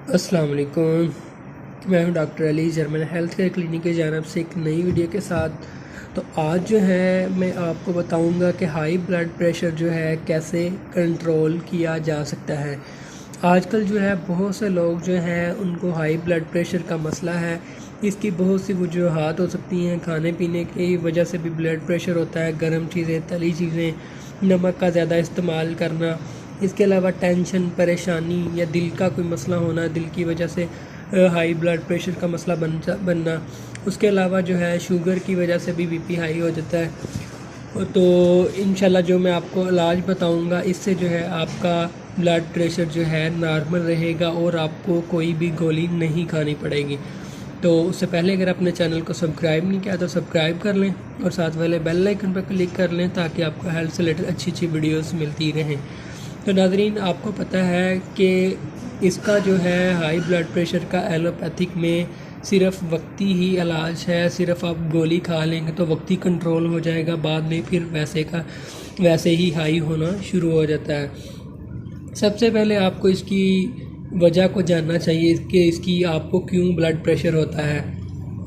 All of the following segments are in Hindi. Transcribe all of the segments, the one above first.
अस्सलाम वालेकुम। मैं हूं doctor Ali German health care clinic की जानिब से एक नई वीडियो के साथ। तो आज जो है मैं आपको बताऊंगा कि हाई ब्लड प्रेशर जो है कैसे कंट्रोल किया जा सकता है। आजकल जो है बहुत से लोग जो हैं उनको हाई ब्लड प्रेशर का मसला है। इसकी बहुत सी वजूहात हो सकती हैं। खाने पीने की वजह से भी ब्लड प्रेशर होता है, गर्म चीज़ें, तली चीज़ें, नमक का ज़्यादा इस्तेमाल करना। इसके अलावा टेंशन, परेशानी या दिल का कोई मसला होना, दिल की वजह से हाई ब्लड प्रेशर का मसला बनना। उसके अलावा जो है शुगर की वजह से भी बीपी हाई हो जाता है। तो इंशाल्लाह जो मैं आपको इलाज बताऊंगा इससे जो है आपका ब्लड प्रेशर जो है नॉर्मल रहेगा और आपको कोई भी गोली नहीं खानी पड़ेगी। तो उससे पहले अगर अपने चैनल को सब्सक्राइब नहीं किया तो सब्सक्राइब कर लें और साथ वाले बेल आइकन पर क्लिक कर लें ताकि आपको हेल्थ से रिलेटेड अच्छी अच्छी वीडियोस मिलती रहें। तो नाज़रीन, आपको पता है कि इसका जो है हाई ब्लड प्रेशर का एलोपैथिक में सिर्फ वक्ती ही इलाज है। सिर्फ आप गोली खा लेंगे तो वक्ती कंट्रोल हो जाएगा, बाद में फिर वैसे ही हाई होना शुरू हो जाता है। सबसे पहले आपको इसकी वजह को जानना चाहिए कि इसकी आपको क्यों ब्लड प्रेशर होता है।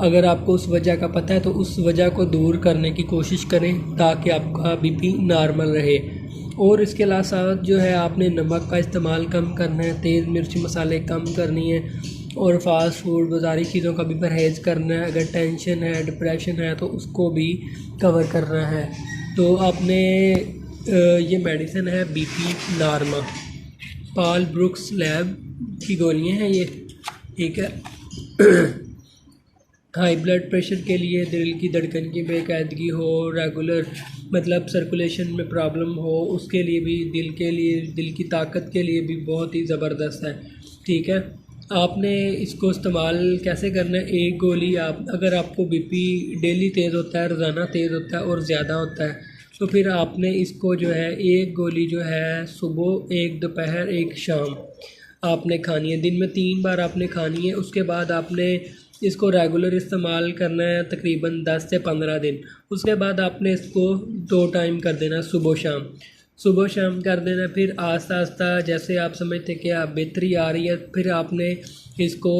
अगर आपको उस वजह का पता है तो उस वजह को दूर करने की कोशिश करें ताकि आपका बीपी नॉर्मल रहे। और इसके अलावा साथ जो है आपने नमक का इस्तेमाल कम करना है, तेज़ मिर्च मसाले कम करनी है और फास्ट फूड बाज़ारी चीज़ों का भी परहेज़ करना है। अगर टेंशन है, डिप्रेशन है तो उसको भी कवर करना है। तो आपने ये मेडिसिन है बीपी नार्मा, पॉल ब्रुक्स लैब की गोलियां हैं ये, ठीक है। हाई ब्लड प्रेशर के लिए दिल की धड़कन की बेकायदगी हो, रेगुलर मतलब सर्कुलेशन में प्रॉब्लम हो, उसके लिए भी, दिल के लिए, दिल की ताकत के लिए भी बहुत ही ज़बरदस्त है, ठीक है। आपने इसको इस्तेमाल कैसे करना है? एक गोली आप, अगर आपको बीपी डेली तेज़ होता है, रोज़ाना तेज़ होता है और ज़्यादा होता है तो फिर आपने इसको जो है एक गोली जो है सुबह, एक दोपहर, एक शाम आपने खानी है। दिन में 3 बार आपने खानी है। उसके बाद आपने इसको रेगुलर इस्तेमाल करना है तकरीबन 10 से 15 दिन। उसके बाद आपने इसको 2 टाइम कर देना, सुबह शाम कर देना। फिर आस्ता आस्ता जैसे आप समझते कि आप बेहतरी आ रही है फिर आपने इसको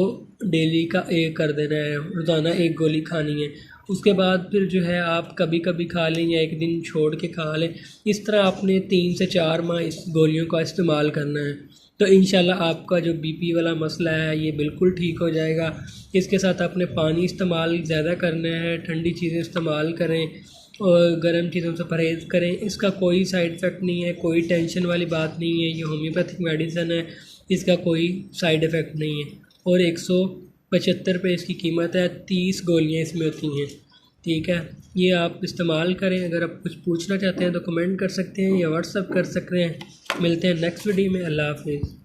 डेली का एक कर देना है, रोज़ाना एक गोली खानी है। उसके बाद फिर जो है आप कभी कभी खा लें या एक दिन छोड़ के खा लें। इस तरह आपने 3 से 4 माह इस गोलियों का इस्तेमाल करना है। तो इंशाल्लाह आपका जो बीपी वाला मसला है ये बिल्कुल ठीक हो जाएगा। इसके साथ आपने पानी इस्तेमाल ज़्यादा करना है, ठंडी चीज़ें इस्तेमाल करें और गर्म चीज़ों से परहेज़ करें। इसका कोई साइड इफ़ेक्ट नहीं है, कोई टेंशन वाली बात नहीं है। ये होम्योपैथिक मेडिसिन है, इसका कोई साइड इफ़ेक्ट नहीं है। और 175 रुपये इसकी कीमत है, 30 गोलियाँ इसमें होती हैं, ठीक है। ये आप इस्तेमाल करें। अगर आप कुछ पूछना चाहते हैं तो कमेंट कर सकते हैं या व्हाट्सअप कर सकते हैं। मिलते हैं नेक्स्ट वीडियो में। अल्लाह हाफिज़।